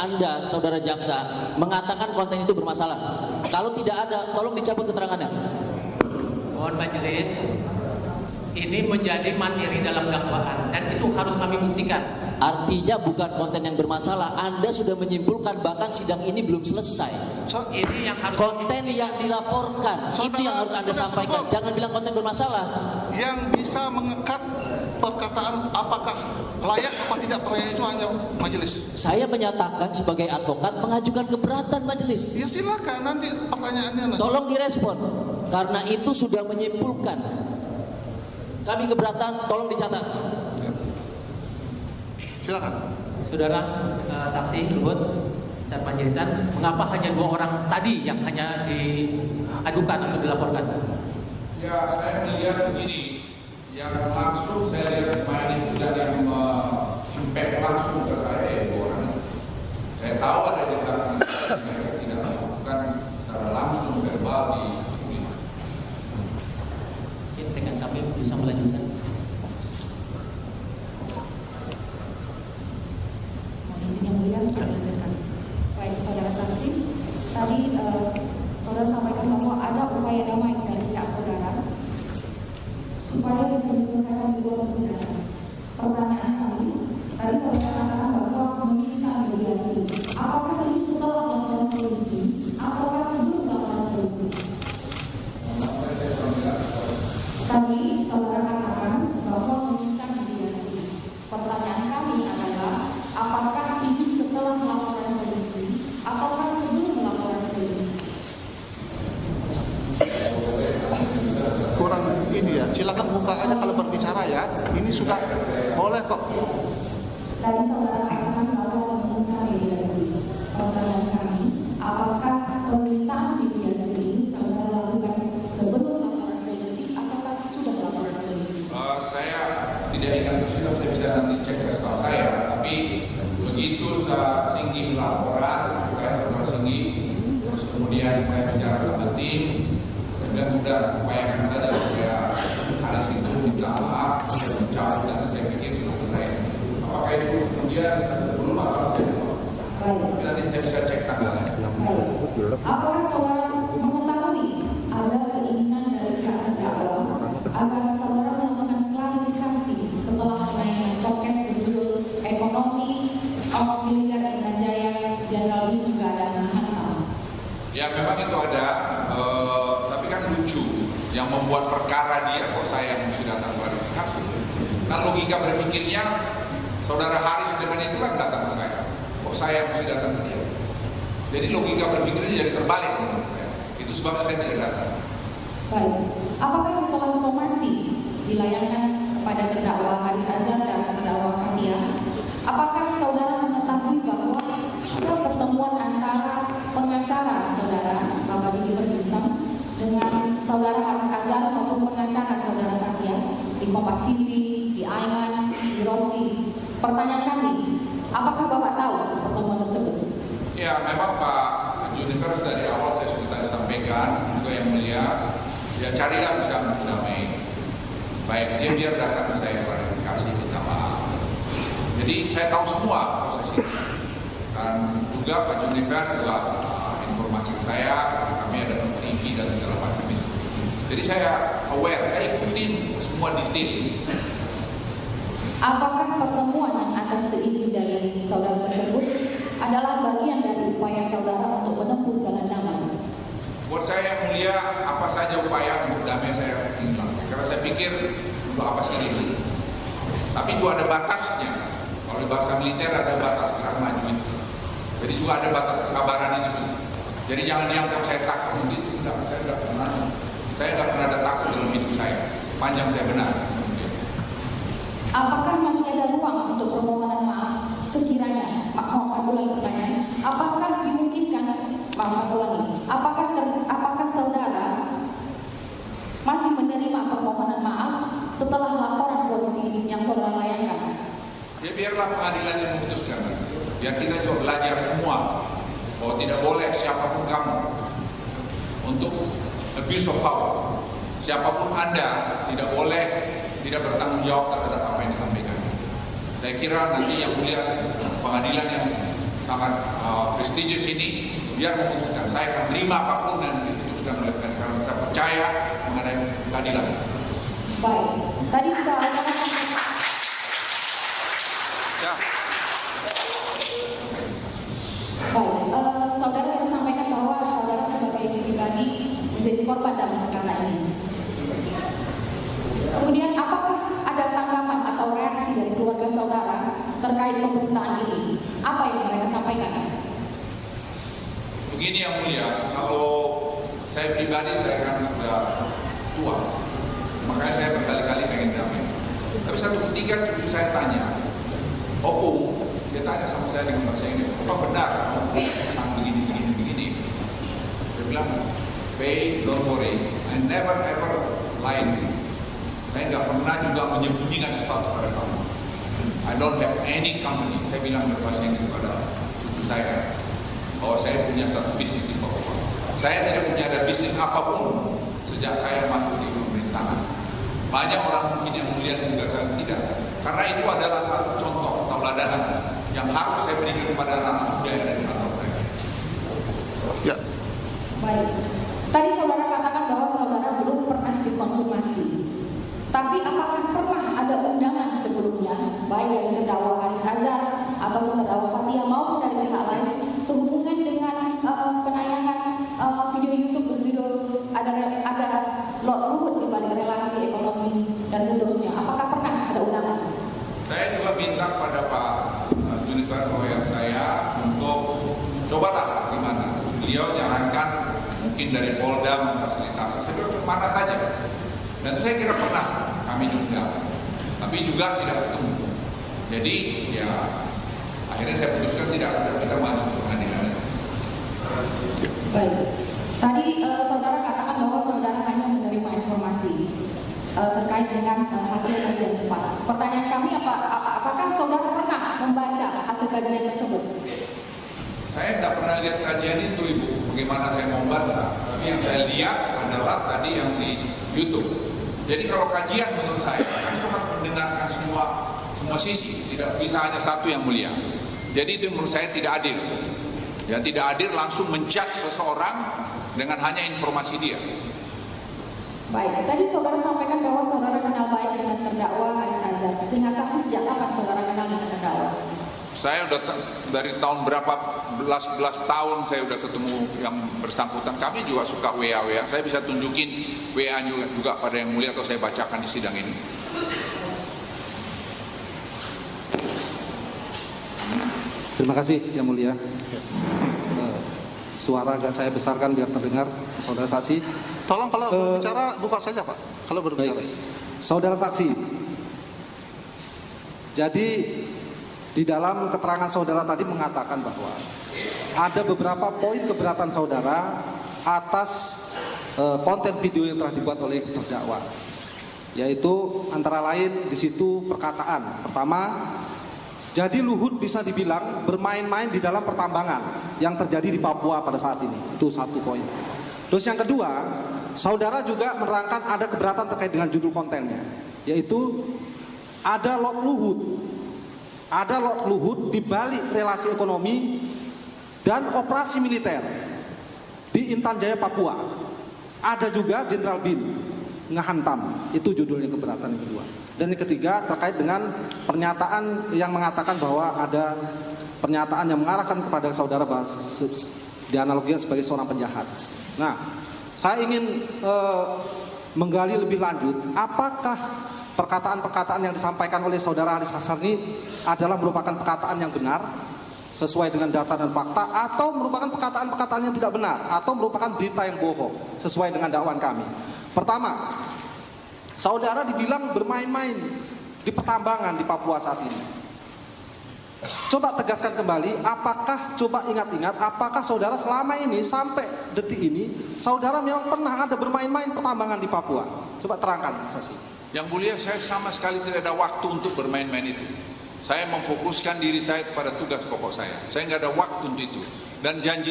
Anda, saudara jaksa, mengatakan konten itu bermasalah? Kalau tidak ada, tolong dicabut keterangannya. Mohon majelis, ini menjadi materi dalam dakwaan dan itu harus kami buktikan. Artinya bukan konten yang bermasalah. Anda sudah menyimpulkan bahkan sidang ini belum selesai. Ini yang harus konten yang dilaporkan, itu yang harus Anda sampaikan. Jangan bilang konten bermasalah. Yang bisa mengekat perkataan apakah layak apa tidak pertanyaan itu hanya majelis. Saya menyatakan sebagai advokat mengajukan keberatan majelis. Ya silakan, nanti pertanyaannya nanti. Tolong direspon. Karena itu sudah menyimpulkan. Kami keberatan, tolong dicatat. Silakan. Saudara saksi Luhut Besar Panjaitan, mengapa hanya 2 orang tadi yang hanya diadukan atau dilaporkan? Ya, saya melihat begini, yang langsung saya lihat main itu dan yang impact langsung ke saya ya 2 orang. Saya tahu ada di belakang mereka tidak melakukan secara langsung verbal di kuliah. Dengan kami bisa melanjutkan. Yang mulia, kita lanjutkan. Baik, saudara saksi, tadi saudara sampaikan bahwa ada upaya damai dari pihak saudara supaya bisa diselesaikan juga persidangan. Pertanyaan kami, tadi saudara katakan bahwa meminta mediasi. Apakah ini setelah laporan polisi? Apakah sebelum laporan polisi? Tadi saudara katakan bahwa meminta mediasi. Pertanyaan kami adalah, apakah ini setelah laporan polisi ataukah sebelum laporan polisi? Kurang ini ya, silakan buka aja kalau berbicara ya. Ini sudah boleh kok. Tadi saudara katakan bahwa meminta mediasi. Pertanyaan kami, apakah permintaan mediasi ini saudara lakukan sebelum laporan polisi ataukah sesudah laporan polisi? Saya tidak ingat persidangan, saya bisa nanti cek ke staf saya, tapi begitu saya Singgi laporan, saya saudara Singgi, terus kemudian saya bicara ke tim, dan sudah upayakan saja supaya hari itu minta maaf, saya mencabut dan saya pikir sudah selesai. Apakah itu kemudian sebelum atau saya lupa? Baik. Nanti saya bisa cek tanggalnya. Baik. Apakah saudara mengetahui ada keinginan dari pihak terdakwa agar saudara melakukan klarifikasi setelah adanya podcast berjudul Ekonomi Auxiliar Indrajaya Jenderal juga dan Hantam? Ya memang itu ada, tapi kan lucu. Yang membuat perkara dia kok saya yang mesti datang klarifikasi. Nah logika berpikirnya saudara Haris dengan itu kan datang ke saya. Kok saya yang mesti datang ke dia? Jadi logika berpikirnya jadi terbalik menurut saya. Itu sebabnya saya tidak datang. Baik. Apakah setelah somasi dilayangkan kepada terdakwa Haris Azhar dan terdakwa Fathia, apakah saudara mengetahui bahwa ada pertemuan antara pengacara saudara Bapak Didi Perdiusam dengan saudara Haris Azhar maupun pengacara saudara Fathia di Kompas TV, di Aiman, di Rossi? Pertanyaan kami, apakah Bapak tahu pertemuan tersebut? Ya memang Pak Junivers dari awal saya sudah tadi sampaikan juga yang mulia, ya carilah bisa berdamai. Sebaiknya biar datang ke saya klarifikasi minta maaf. Jadi saya tahu semua proses itu. Dan juga Pak Junivers juga informasi saya, kami ada TV dan segala macam itu. Jadi saya aware, saya ikutin semua detail. Apakah pertemuan yang atas seizin dari saudara tersebut adalah bagian dari upaya saudara untuk menempuh jalan damai? Buat saya yang mulia, apa saja upaya untuk damai saya ingin lakukan. Karena saya pikir untuk apa sih ini? Tapi itu ada batasnya. Kalau di bahasa militer ada batas gerak maju itu. Jadi juga ada batas kesabaran itu. Jadi jangan dianggap saya takut begitu. Tidak, saya tidak pernah. Saya tidak pernah ada takut dalam hidup saya. Sepanjang saya benar. Apakah masih ada ruang untuk permohonan maaf sekiranya, Pak Muhammad ulangi pertanyaan, apakah dimungkinkan, Pak Muhammad ulangi, apakah saudara masih menerima permohonan maaf setelah laporan polisi yang saudara layangkan? Ya biarlah pengadilan yang memutuskan. Biar kita juga belajar semua bahwa tidak boleh siapapun kamu untuk abuse of power. Siapapun Anda tidak boleh tidak bertanggung jawab terhadap apa yang disampaikan. Saya kira nanti yang mulia pengadilan yang sangat prestigious ini, biar memutuskan. Saya akan terima apapun yang diputuskan oleh MK karena saya percaya mengenai keadilan. Baik, tadi saudara Ya. baik, saudara tadi sampaikan bahwa saudara sebagai pribadi menjadi korban dalam perkara ini. Kemudian apakah ada tanggapan atau reaksi dari keluarga saudara terkait pemberitaan ini? Apa yang mereka sampaikan? Begini yang mulia, kalau saya pribadi saya kan sudah tua, makanya saya berkali-kali pengen damai. Tapi satu ketika cucu saya tanya, Opung, dia tanya sama saya dengan bahasa Inggris, apa benar kamu begini? Saya bilang, Pei, don't worry, I never ever lie to you. Saya nggak pernah juga menyembunyikan sesuatu pada kamu. I don't have any company. Saya bilang berbahasa Inggris kepada cucu saya bahwa saya punya satu bisnis di Papua. Saya tidak punya ada bisnis apapun sejak saya masuk di pemerintahan. Banyak orang mungkin yang mulia juga saya tidak. Karena itu adalah satu contoh tauladan yang harus saya berikan kepada anak muda yang ada di kantor saya. Ya. Baik, tadi saudara katakan bahwa saudara belum pernah dikonfirmasi. Tapi apakah pernah ada undangan sebelumnya, baik dari terdakwa Haris Azhar atau terdakwa Fathia maupun dari pihak lain, sehubungan dengan penayangan video YouTube berjudul ada Lot Luhut di balik relasi ekonomi dan seterusnya? Apakah pernah ada undangan? Saya juga minta pada Pak Junifer Lawyer saya untuk cobalah gimana. Beliau nyarankan mungkin dari Polda memfasilitasi. Saya bilang mana saja. Dan itu saya kira pernah kami juga, tapi juga tidak bertemu. Jadi ya akhirnya saya putuskan tidak ada, kita maju ke pengadilan. Baik, tadi saudara katakan bahwa saudara hanya menerima informasi terkait dengan hasil kajian cepat. Pertanyaan kami apakah saudara pernah membaca hasil kajian tersebut? Saya tidak pernah lihat kajian itu, Ibu. Bagaimana saya mau membaca? Tapi yang saya lihat adalah tadi yang di YouTube. Jadi kalau kajian menurut saya, kan itu harus mendengarkan semua sisi, tidak bisa hanya satu yang mulia. Jadi itu menurut saya tidak adil. Ya, tidak adil langsung menjudge seseorang dengan hanya informasi dia. Baik, tadi saudara sampaikan bahwa saudara kenal baik dengan terdakwa Haris Azhar. Sehingga saksi sejak kapan saudara kenal dengan terdakwa? Saya udah dari tahun berapa belas tahun saya udah ketemu yang bersangkutan. Kami juga suka WA. Saya bisa tunjukin WA juga pada yang mulia atau saya bacakan di sidang ini. Terima kasih yang mulia. Suara agak saya besarkan biar terdengar, saudara saksi. Tolong kalau berbicara buka saja Pak. Kalau berbicara. Baik. Saudara saksi. Jadi di dalam keterangan saudara tadi mengatakan bahwa ada beberapa poin keberatan saudara atas konten video yang telah dibuat oleh terdakwa, yaitu antara lain di situ perkataan pertama, jadi Luhut bisa dibilang bermain-main di dalam pertambangan yang terjadi di Papua pada saat ini. Itu satu poin. Terus yang kedua, saudara juga menerangkan ada keberatan terkait dengan judul kontennya, yaitu ada Lot Luhut. Ada Lot Luhut di balik relasi ekonomi dan operasi militer di Intan Jaya Papua. Ada juga Jenderal Bin ngehantam. Itu judulnya keberatan yang kedua. Dan yang ketiga terkait dengan pernyataan yang mengatakan bahwa ada pernyataan yang mengarahkan kepada saudara bahwa dianalogikan sebagai seorang penjahat. Nah, saya ingin menggali lebih lanjut, apakah perkataan-perkataan yang disampaikan oleh saudara Haris Azhar ini adalah merupakan perkataan yang benar sesuai dengan data dan fakta, atau merupakan perkataan-perkataan yang tidak benar, atau merupakan berita yang bohong sesuai dengan dakwaan kami. Pertama, saudara dibilang bermain-main di pertambangan di Papua saat ini. Coba tegaskan kembali, coba ingat-ingat, apakah saudara selama ini sampai detik ini saudara memang pernah ada bermain-main pertambangan di Papua? Coba terangkan, saksi. Yang mulia, saya sama sekali tidak ada waktu untuk bermain-main itu. Saya memfokuskan diri saya kepada tugas pokok saya. Saya nggak ada waktu untuk itu. Dan janji